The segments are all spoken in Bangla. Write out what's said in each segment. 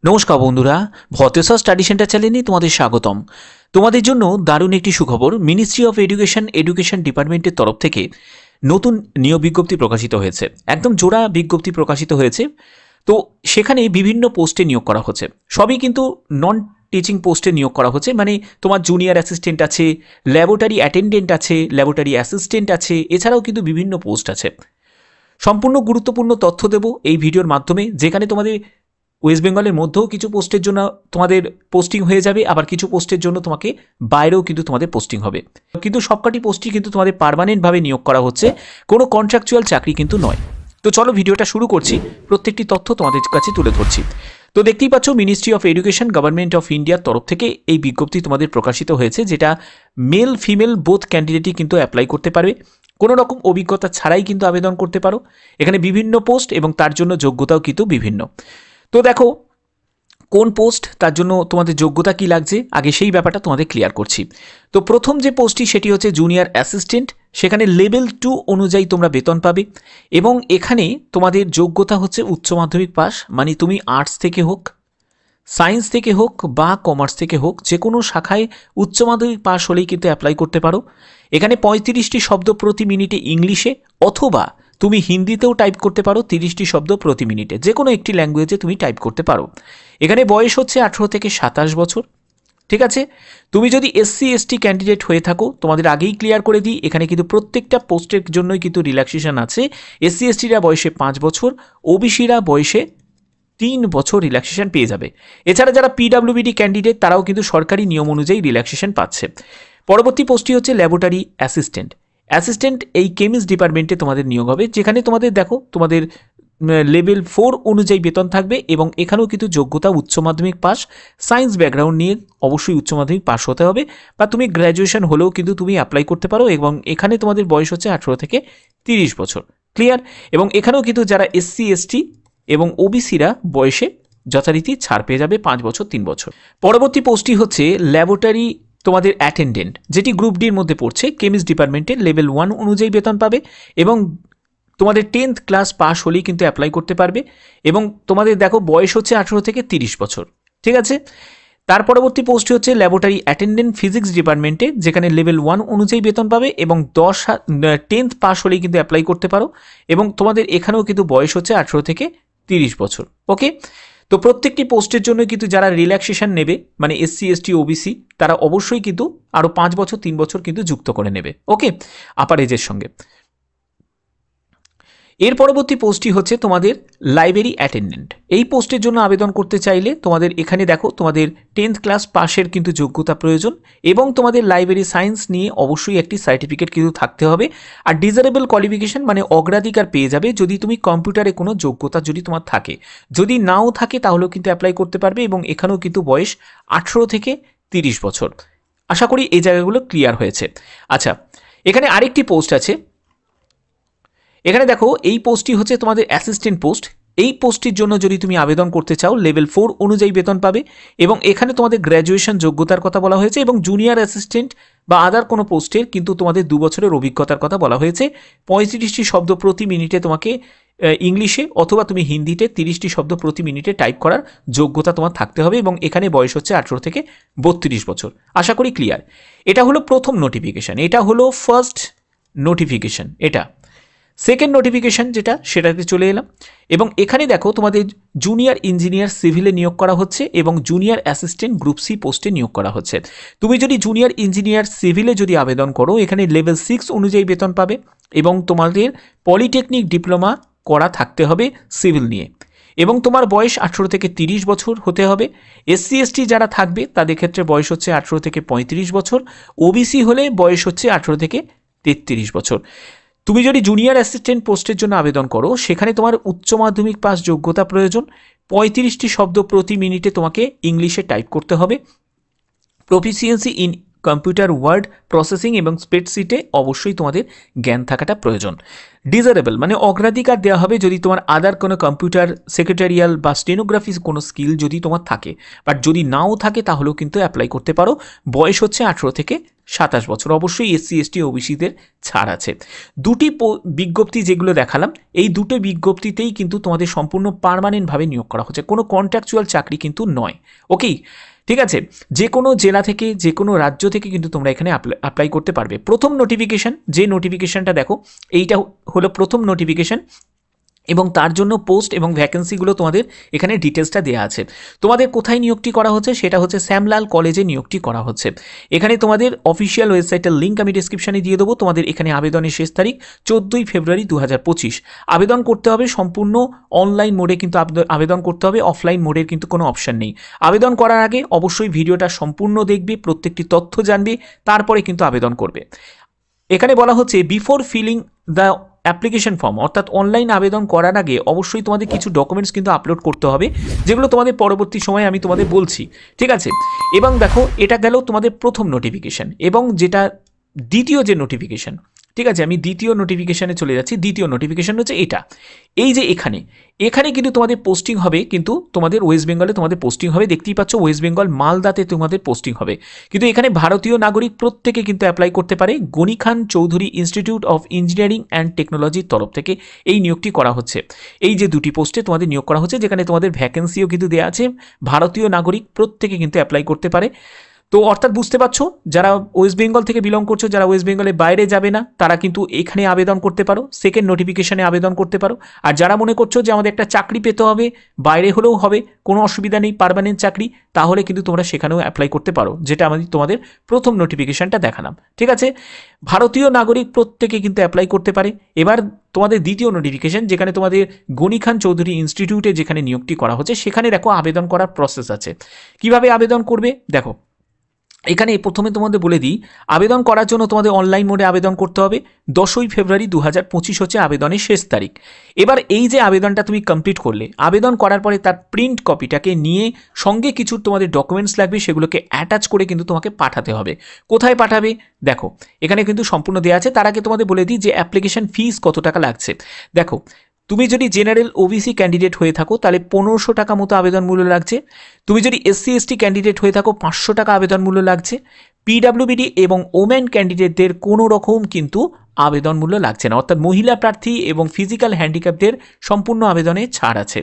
নমস্কার বন্ধুরা, ভতেশ্বর স্টাডি সেন্টার চ্যানেলে তোমাদের স্বাগতম। তোমাদের জন্য দারুণ একটি সুখবর। মিনিস্ট্রি অফ এডুকেশন ডিপার্টমেন্টের তরফ থেকে নতুন নিয়োগ বিজ্ঞপ্তি প্রকাশিত হয়েছে। একদম জোড়া বিজ্ঞপ্তি প্রকাশিত হয়েছে। তো সেখানে বিভিন্ন পোস্টে নিয়োগ করা হচ্ছে। সবই কিন্তু নন টিচিং পোস্টে নিয়োগ করা হচ্ছে, মানে তোমার জুনিয়র অ্যাসিস্ট্যান্ট আছে, ল্যাবরেটরি অ্যাটেন্ডেন্ট আছে, ল্যাবরেটরি অ্যাসিস্ট্যান্ট আছে, এছাড়াও কিন্তু বিভিন্ন পোস্ট আছে। সম্পূর্ণ গুরুত্বপূর্ণ তথ্য দেব এই ভিডিওর মাধ্যমে, যেখানে তোমাদের ওয়েস্ট বেঙ্গলের মধ্যেও কিছু পোস্টের জন্য তোমাদের পোস্টিং হয়ে যাবে, আবার কিছু পোস্টের জন্য তোমাকে বাইরেও কিন্তু তোমাদের পোস্টিং হবে। কিন্তু সবকটি পোস্টই কিন্তু তোমাদের পার্মানেন্টভাবে নিয়োগ করা হচ্ছে, কোনো কন্ট্রাকচুয়াল চাকরি কিন্তু নয়। তো চলো ভিডিওটা শুরু করছি, প্রত্যেকটি তথ্য তোমাদের কাছে তুলে ধরছি। তো দেখতেই পাচ্ছ, ministry of education government of ইন্ডিয়ার তরফ থেকে এই বিজ্ঞপ্তি তোমাদের প্রকাশিত হয়েছে, যেটা মেল ফিমেল বোথ ক্যান্ডিডেটই কিন্তু অ্যাপ্লাই করতে পারবে। কোনো রকম অভিজ্ঞতা ছাড়াই কিন্তু আবেদন করতে পারো। এখানে বিভিন্ন পোস্ট এবং তার জন্য যোগ্যতাও কিন্তু বিভিন্ন। তো দেখো কোন পোস্ট, তার জন্য তোমাদের যোগ্যতা কি লাগছে, আগে সেই ব্যাপারটা তোমাদের ক্লিয়ার করছি। তো প্রথম যে পোস্টটি সেটি হচ্ছে জুনিয়র অ্যাসিস্ট্যান্ট। সেখানে লেভেল 2 অনুযায়ী তোমরা বেতন পাবে এবং এখানে তোমাদের যোগ্যতা হচ্ছে উচ্চ মাধ্যমিক পাস, মানে তুমি আর্টস থেকে হোক, সায়েন্স থেকে হোক বা কমার্স থেকে হোক, যে কোনো শাখায় উচ্চ মাধ্যমিক পাস হলেই কিন্তু অ্যাপ্লাই করতে পারো। এখানে 35টি শব্দ প্রতি মিনিটে ইংলিশে, অথবা তুমি হিন্দিতেও টাইপ করতে পারো 30টি শব্দ প্রতি মিনিটে, যে কোনো একটি ল্যাঙ্গুয়েজে তুমি টাইপ করতে পারো। এখানে বয়স হচ্ছে 18 থেকে 27 বছর। ঠিক আছে, তুমি যদি SC ST ক্যান্ডিডেট হয়ে থাকো, তোমাদের আগেই ক্লিয়ার করে দিই, এখানে কিন্তু প্রত্যেকটা পোস্টের জন্যই কিন্তু রিল্যাক্সেশন আছে। SC STরা বয়সে 5 বছর, OBCরা বয়সে 3 বছর রিল্যাক্সেশন পেয়ে যাবে। এছাড়া যারা PWBD ক্যান্ডিডেট তারাও কিন্তু সরকারি নিয়ম অনুযায়ী রিল্যাক্সেশন পাচ্ছে। পরবর্তী পোস্টটি হচ্ছে ল্যাবরেটরি অ্যাসিস্ট্যান্ট এই কেমিস্ট ডিপার্টমেন্টে তোমাদের নিয়োগ হবে, যেখানে তোমাদের দেখো তোমাদের লেভেল 4 অনুযায়ী বেতন থাকবে এবং এখানেও কিন্তু যোগ্যতা উচ্চ মাধ্যমিক পাস, সায়েন্স ব্যাকগ্রাউন্ড নিয়ে অবশ্যই উচ্চ মাধ্যমিক পাস হতে হবে, বা তুমি গ্র্যাজুয়েশন হলেও কিন্তু তুমি অ্যাপ্লাই করতে পারো। এবং এখানে তোমাদের বয়স হচ্ছে 18 থেকে 30 বছর। ক্লিয়ার? এবং এখানেও কিন্তু যারা SC ST এবং OBCরা বয়সে যথারীতি ছাড় পেয়ে যাবে 5 বছর 3 বছর। পরবর্তী পোস্টটি হচ্ছে ল্যাবরেটরি তোমাদের অ্যাটেন্ডেন্ট, যেটি গ্রুপ ডির মধ্যে পড়ছে। কেমিস্ট ডিপার্টমেন্টে লেভেল 1 অনুযায়ী বেতন পাবে এবং তোমাদের 10th ক্লাস পাস হলেই কিন্তু অ্যাপ্লাই করতে পারবে। এবং তোমাদের দেখো বয়স হচ্ছে 18 থেকে 30 বছর। ঠিক আছে, তার পরবর্তী পোস্টটি হচ্ছে ল্যাবরেটরি অ্যাটেন্ডেন্ট ফিজিক্স ডিপার্টমেন্টে, যেখানে লেভেল 1 অনুযায়ী বেতন পাবে এবং 10th পাস হলেই কিন্তু অ্যাপ্লাই করতে পারো। এবং তোমাদের এখানেও কিন্তু বয়স হচ্ছে 18 থেকে 30 বছর। ওকে, তো প্রত্যেকটি পোস্টের জন্য কিন্তু যারা রিল্যাক্সেশন নেবে, মানে SC ST OBC, তারা অবশ্যই কিন্তু আরও 5 বছর 3 বছর কিন্তু যুক্ত করে নেবে। ওকে, আপার এজের সঙ্গে। এর পরবর্তী পোস্টটি হচ্ছে তোমাদের লাইব্রেরি অ্যাটেন্ডেন্ট। এই পোস্টের জন্য আবেদন করতে চাইলে তোমাদের এখানে দেখো তোমাদের 10th ক্লাস পাসের কিন্তু যোগ্যতা প্রয়োজন এবং তোমাদের লাইব্রেরি সায়েন্স নিয়ে অবশ্যই একটি সার্টিফিকেট কিন্তু থাকতে হবে। আর ডিজারেবল কোয়ালিফিকেশন, মানে অগ্রাধিকার পেয়ে যাবে যদি তুমি কম্পিউটারে কোনো যোগ্যতা যদি তোমার থাকে। যদি নাও থাকে তাহলেও কিন্তু অ্যাপ্লাই করতে পারবে এবং এখানেও কিন্তু বয়স 18 থেকে 30 বছর। আশা করি এই জায়গাগুলো ক্লিয়ার হয়েছে। আচ্ছা, এখানে আরেকটি পোস্ট আছে। এখানে দেখো এই পোস্টটি হচ্ছে তোমাদের অ্যাসিস্ট্যান্ট পোস্ট। এই পোস্টটির জন্য যদি তুমি আবেদন করতে চাও, লেভেল 4 অনুযায়ী বেতন পাবে এবং এখানে তোমাদের গ্র্যাজুয়েশন যোগ্যতার কথা বলা হয়েছে এবং জুনিয়র অ্যাসিস্ট্যান্ট বা আদার কোনো পোস্টের কিন্তু তোমাদের 2 বছরের অভিজ্ঞতার কথা বলা হয়েছে। 35টি শব্দ প্রতি মিনিটে তোমাকে ইংলিশে, অথবা তুমি হিন্দিতে 30টি শব্দ প্রতি মিনিটে টাইপ করার যোগ্যতা তোমার থাকতে হবে এবং এখানে বয়স হচ্ছে 18 থেকে 32 বছর। আশা করি ক্লিয়ার। এটা হলো প্রথম নোটিফিকেশান, এটা হলো ফার্স্ট নোটিফিকেশান। এটা সেকেন্ড নোটিফিকেশান যেটা, সেটাতে চলে এলাম এবং এখানে দেখো তোমাদের জুনিয়র ইঞ্জিনিয়ার সিভিলে নিয়োগ করা হচ্ছে এবং জুনিয়র অ্যাসিস্ট্যান্ট গ্রুপ সি পোস্টে নিয়োগ করা হচ্ছে। তুমি যদি জুনিয়র ইঞ্জিনিয়ার সিভিলে যদি আবেদন করো, এখানে লেভেল 6 অনুযায়ী বেতন পাবে এবং তোমাদের পলিটেকনিক ডিপ্লোমা করা থাকতে হবে সিভিল নিয়ে এবং তোমার বয়স 18 থেকে 30 বছর হতে হবে। SC ST যারা থাকবে তাদের ক্ষেত্রে বয়স হচ্ছে 18 থেকে 35 বছর। OBC হলে বয়স হচ্ছে 18 থেকে 33 বছর। তুমি যদি জুনিয়র অ্যাসিস্ট্যান্ট পোস্টের জন্য আবেদন করো, সেখানে তোমার উচ্চ মাধ্যমিক পাস যোগ্যতা প্রয়োজন। 35টি শব্দ প্রতি মিনিটে তোমাকে ইংলিশে টাইপ করতে হবে। Proficiency in computer word processing এবং স্প্রেডশিটে অবশ্যই তোমাদের জ্ঞান থাকাটা প্রয়োজন। ডিজারেবল, মানে অগ্রাধিকার দেওয়া হবে যদি তোমার আদার কোনো কম্পিউটার, সেক্রেটারিয়াল বা স্টেনোগ্রাফি কোনো স্কিল যদি তোমার থাকে। বাট যদি নাও থাকে তাহলেও কিন্তু অ্যাপ্লাই করতে পারো। বয়স হচ্ছে 18 থেকে 27 বছর। অবশ্যই এসসি এসটি ওবিসিদের ছাড় আছে। দুটি বিজ্ঞপ্তি যেগুলো দেখালাম, এই দুটো বিজ্ঞপ্তিতেই কিন্তু তোমাদের সম্পূর্ণ পার্মানেন্টভাবে নিয়োগ করা হচ্ছে, কোনো কন্ট্রাকচুয়াল চাকরি কিন্তু নয়। ওকেই, ঠিক আছে। যে কোনো জেলা থেকে, যে কোনো রাজ্য থেকে কিন্তু তোমরা এখানে অ্যাপ্লাই করতে পারবে। প্রথম নোটিফিকেশান, যে নোটিফিকেশানটা দেখো, এইটা হলো প্রথম নোটিফিকেশান, এবং তার জন্য পোস্ট এবং ভ্যাকেন্সিগুলো তোমাদের এখানে ডিটেলসটা দেওয়া আছে। তোমাদের কোথায় নিয়োগটি করা হচ্ছে সেটা হচ্ছে শ্যামলাল কলেজে নিয়োগটি করা হচ্ছে। এখানে তোমাদের অফিসিয়াল ওয়েবসাইটের লিঙ্ক আমি ডিসক্রিপশানে দিয়ে দেবো। তোমাদের এখানে আবেদনের শেষ তারিখ 14ই ফেব্রুয়ারি 2025। আবেদন করতে হবে সম্পূর্ণ অনলাইন মোডে, কিন্তু আবেদন করতে হবে, অফলাইন মোডের কিন্তু কোনো অপশান নেই। আবেদন করার আগে অবশ্যই ভিডিওটা সম্পূর্ণ দেখবে, প্রত্যেকটি তথ্য জানবে, তারপরে কিন্তু আবেদন করবে। এখানে বলা হচ্ছে before filling the application form, অর্থাৎ অনলাইন আবেদন করার আগে অবশ্যই তোমাদের কিছু ডকুমেন্টস কিন্তু আপলোড করতে হবে, যেগুলো তোমাদের পরবর্তী সময়ে আমি তোমাদের বলছি, ঠিক আছে। এবং দেখো, এটা গেল তোমাদের প্রথম নোটিফিকেশান, এবং যেটা দ্বিতীয় যে নোটিফিকেশান, ঠিক আছে, আমি দ্বিতীয় নোটিফিকেশানে চলে যাচ্ছি। দ্বিতীয় নোটিফিকেশান হচ্ছে এটা, এই যে এখানে কিন্তু তোমাদের পোস্টিং হবে, কিন্তু তোমাদের ওয়েস্ট বেঙ্গলে তোমাদের পোস্টিং হবে। দেখতেই পাচ্ছ, ওয়েস্ট বেঙ্গল মালদাতে তোমাদের পোস্টিং হবে, কিন্তু এখানে ভারতীয় নাগরিক প্রত্যেকে কিন্তু অ্যাপ্লাই করতে পারে। Gani Khan Chowdhury institute of engineering and টেকনোলজির তরফ থেকে এই নিয়োগটি করা হচ্ছে। এই যে দুটি পোস্টে তোমাদের নিয়োগ করা হচ্ছে, যেখানে তোমাদের ভ্যাকেন্সিও কিন্তু দেওয়া আছে। ভারতীয় নাগরিক প্রত্যেকে কিন্তু অ্যাপ্লাই করতে পারে। তো অর্থাৎ বুঝতে পারছো, যারা ওয়েস্ট বেঙ্গল থেকে বিলং করছো, যারা ওয়েস্ট বেঙ্গলের বাইরে যাবে না, তারা কিন্তু এখানে আবেদন করতে পারো, সেকেন্ড নোটিফিকেশানে আবেদন করতে পারো। আর যারা মনে করছো যে আমাদের একটা চাকরি পেতে হবে, বাইরে হলেও হবে, কোনো অসুবিধা নেই, পার্মানেন্ট চাকরি, তাহলে কিন্তু তোমরা সেখানেও অ্যাপ্লাই করতে পারো, যেটা আমাদের তোমাদের প্রথম নোটিফিকেশানটা দেখালাম, ঠিক আছে। ভারতীয় নাগরিক প্রত্যেকে কিন্তু অ্যাপ্লাই করতে পারে। এবার তোমাদের দ্বিতীয় নোটিফিকেশান, যেখানে তোমাদের গনি খান চৌধুরী ইনস্টিটিউটে যেখানে নিয়োগটি করা হচ্ছে, সেখানে দেখো আবেদন করার প্রসেস আছে। কিভাবে আবেদন করবে দেখো, এখানে প্রথমে তোমাদের বলে দিই, আবেদন করার জন্য তোমাদের অনলাইন মোডে আবেদন করতে হবে। 10ই ফেব্রুয়ারি 2025 হচ্ছে আবেদনের শেষ তারিখ। এবার এই যে আবেদনটা তুমি কমপ্লিট করলে, আবেদন করার পরে তার প্রিন্ট কপিটাকে নিয়ে সঙ্গে কিছু তোমাদের ডকুমেন্টস লাগবে, সেগুলোকে অ্যাটাচ করে কিন্তু তোমাকে পাঠাতে হবে। কোথায় পাঠাবে দেখো, এখানে কিন্তু সম্পূর্ণ দেওয়া আছে। তার আগে তোমাদের বলে দিই যে অ্যাপ্লিকেশন ফিস কত টাকা লাগছে। দেখো, তুমি যদি জেনারেল ওবিসি ক্যান্ডিডেট হয়ে থাকো, তাহলে 1500 টাকা মতো আবেদন মূল্য লাগছে। তুমি যদি এসসি এসটি ক্যান্ডিডেট হয়ে থাকো, 500 টাকা আবেদন মূল্য লাগছে। পিডাব্লিউবিডি এবং ওমেন ক্যান্ডিডেটদের কোনো রকম কিন্তু আবেদন মূল্য লাগছে না, অর্থাৎ মহিলা প্রার্থী এবং ফিজিক্যাল হ্যান্ডিক্যাপদের সম্পূর্ণ আবেদনে ছাড় আছে।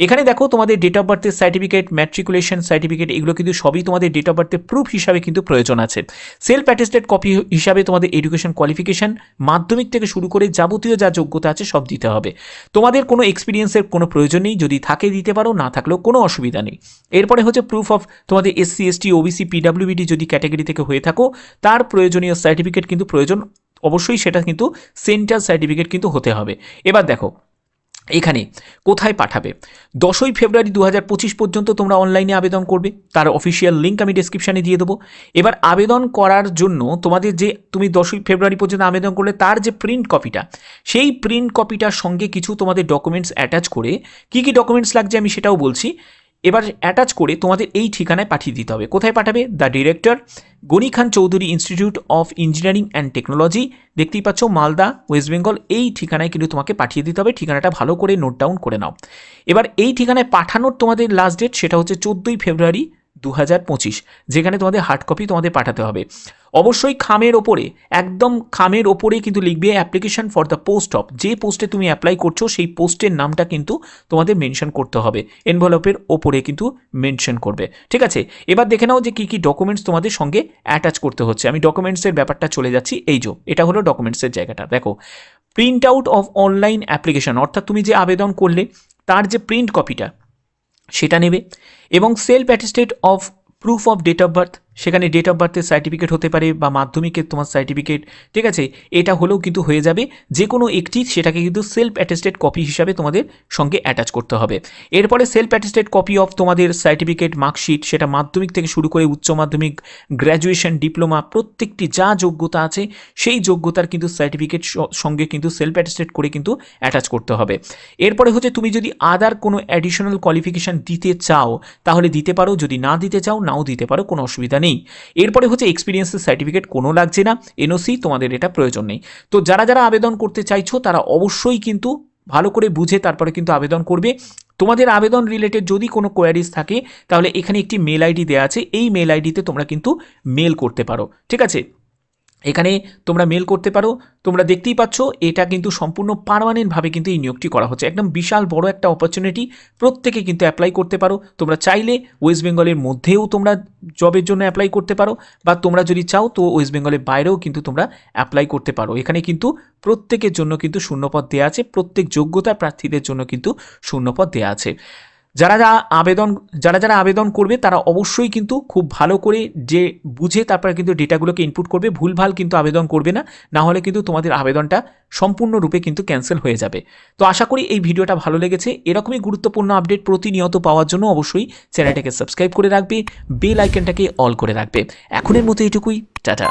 এখানে দেখো, তোমাদের ডেট অফ বার্থের সার্টিফিকেট, ম্যাট্রিকুলেশন সার্টিফিকেট, এগুলো কিন্তু সবই তোমাদের ডেট অফ বার্থের প্রুফ হিসাবে কিন্তু প্রয়োজন আছে। সেলফ অ্যাটেস্টেড কপি হিসাবে তোমাদের এডুকেশন কোয়ালিফিকেশন, মাধ্যমিক থেকে শুরু করে যাবতীয় যা যোগ্যতা আছে সব দিতে হবে। তোমাদের কোনো এক্সপিরিয়েন্সের কোনো প্রয়োজন নেই, যদি থাকে দিতে পারো, না থাকলেও কোনো অসুবিধা নেই। এরপরে হচ্ছে প্রুফ অফ তোমাদের এসসি এসটি ওবিসি পিডাব্লিউবিডি যদি ক্যাটাগরি থেকে হয়ে থাকো, তার প্রয়োজনীয় সার্টিফিকেট কিন্তু প্রয়োজন, অবশ্যই সেটা কিন্তু সেন্টার সার্টিফিকেট কিন্তু হতে হবে। এবার দেখো, এখানে কোথায় পাঠাবে, 10ই ফেব্রুয়ারি 2025 পর্যন্ত তোমরা অনলাইনে আবেদন করবে। তার অফিসিয়াল লিঙ্ক আমি ডেসক্রিপশানে দিয়ে দেবো। এবার আবেদন করার জন্য তোমাদের যে, তুমি 10ই ফেব্রুয়ারি পর্যন্ত আবেদন করলে তার যে প্রিন্ট কপিটা, সেই প্রিন্ট কপিটার সঙ্গে কিছু তোমাদের ডকুমেন্টস অ্যাটাচ করে, কী কী ডকুমেন্টস লাগছে আমি সেটাও বলছি। এবার অ্যাটাচ করে তোমাদের এই ঠিকানায় পাঠিয়ে দিতে হবে। কোথায় পাঠাবে, the director, Gani Khan Chowdhury institute of engineering and technology, দেখতেই পাচ্ছ, মালদা, ওয়েস্ট বেঙ্গল। এই ঠিকানায় কিন্তু তোমাকে পাঠিয়ে দিতে হবে। ঠিকানাটা ভালো করে নোট ডাউন করে নাও। এবার এই ঠিকানায় পাঠানোর তোমাদের লাস্ট ডেট, সেটা হচ্ছে 14ই ফেব্রুয়ারি 2025, যেখানে তোমাদের হার্ড কপি তোমাদের পাঠাতে হবে। অবশ্যই খামের ওপরে, একদম খামের ওপরে কিন্তু লিখবে application for the post of, যে পোস্টে তুমি অ্যাপ্লাই করছো সেই পোস্টের নামটা কিন্তু তোমাদের মেনশন করতে হবে, এনভেলপের ওপরে কিন্তু মেনশন করবে, ঠিক আছে। এবার দেখে নাও যে কী কী ডকুমেন্টস তোমাদের সঙ্গে অ্যাটাচ করতে হচ্ছে। আমি ডকুমেন্টসের ব্যাপারটা চলে যাচ্ছি। এই যে এটা হলো ডকুমেন্টসের জায়গাটা। দেখো, print out of online application, অর্থাৎ তুমি যে আবেদন করলে তার যে প্রিন্ট কপিটা সেটা নেবে, এবং self attested of proof of date of birth, সেখানে ডেট অফ বার্থের সার্টিফিকেট হতে পারে বা মাধ্যমিকের তোমার সার্টিফিকেট, ঠিক আছে, এটা হলেও কিন্তু হয়ে যাবে। যে কোনো একটি, সেটাকে কিন্তু সেলফ অ্যাটেস্টেড কপি হিসাবে তোমাদের সঙ্গে অ্যাটাচ করতে হবে। এরপরে সেলফ অ্যাটেস্টেড কপি অফ তোমাদের সার্টিফিকেট, মার্কশিট, সেটা মাধ্যমিক থেকে শুরু করে উচ্চ মাধ্যমিক, গ্র্যাজুয়েশন, ডিপ্লোমা, প্রত্যেকটি যা যোগ্যতা আছে সেই যোগ্যতার কিন্তু সার্টিফিকেট সঙ্গে কিন্তু সেলফ অ্যাটেস্টেড করে কিন্তু অ্যাটাচ করতে হবে। এরপরে হচ্ছে তুমি যদি আদার কোনো অ্যাডিশনাল কোয়ালিফিকেশান দিতে চাও তাহলে দিতে পারো, যদি না দিতে চাও নাও দিতে পারো, কোনো অসুবিধা নেই। এরপরে হচ্ছে এক্সপিরিয়েন্সের সার্টিফিকেট কোনো লাগছে না, এনওসি তোমাদের এটা প্রয়োজন নেই। তো যারা যারা আবেদন করতে চাইছো তারা অবশ্যই কিন্তু ভালো করে বুঝে তারপরে কিন্তু আবেদন করবে। তোমাদের আবেদন রিলেটেড যদি কোনো কোয়ারিজ থাকে তাহলে এখানে একটি মেল আইডি দেওয়া আছে, এই মেল আইডিতে তোমরা কিন্তু মেল করতে পারো, ঠিক আছে। এখানে তোমরা মেল করতে পারো। তোমরা দেখতেই পাচ্ছ এটা কিন্তু সম্পূর্ণ পার্মানেন্টভাবে কিন্তু এই নিয়োগটি করা হচ্ছে। একদম বিশাল বড় একটা অপরচুনিটি, প্রত্যেকে কিন্তু অ্যাপ্লাই করতে পারো। তোমরা চাইলে ওয়েস্ট বেঙ্গলের মধ্যেও তোমরা জবের জন্য অ্যাপ্লাই করতে পারো, বা তোমরা যদি চাও তো ওয়েস্ট বেঙ্গলের বাইরেও কিন্তু তোমরা অ্যাপ্লাই করতে পারো। এখানে কিন্তু প্রত্যেকের জন্য কিন্তু শূন্যপদ দেওয়া আছে, প্রত্যেক যোগ্যতার প্রার্থীদের জন্য কিন্তু শূন্যপদ দেওয়া আছে। যারা আবেদন করবে তারা অবশ্যই কিন্তু খুব ভালো করে যে বুঝে তারপরে কিন্তু ডেটাগুলোকে ইনপুট করবে, ভুলভাল কিন্তু আবেদন করবে না, না হলে কিন্তু তোমাদের আবেদনটা সম্পূর্ণরূপে কিন্তু ক্যান্সেল হয়ে যাবে। তো আশা করি এই ভিডিওটা ভালো লেগেছে। এরকমই গুরুত্বপূর্ণ আপডেট প্রতিনিয়ত পাওয়ার জন্য অবশ্যই চ্যানেলটাকে সাবস্ক্রাইব করে রাখবে, বেল আইকনটাকে অল করে রাখবে। এখনের মতো এটুকুই, টাটা।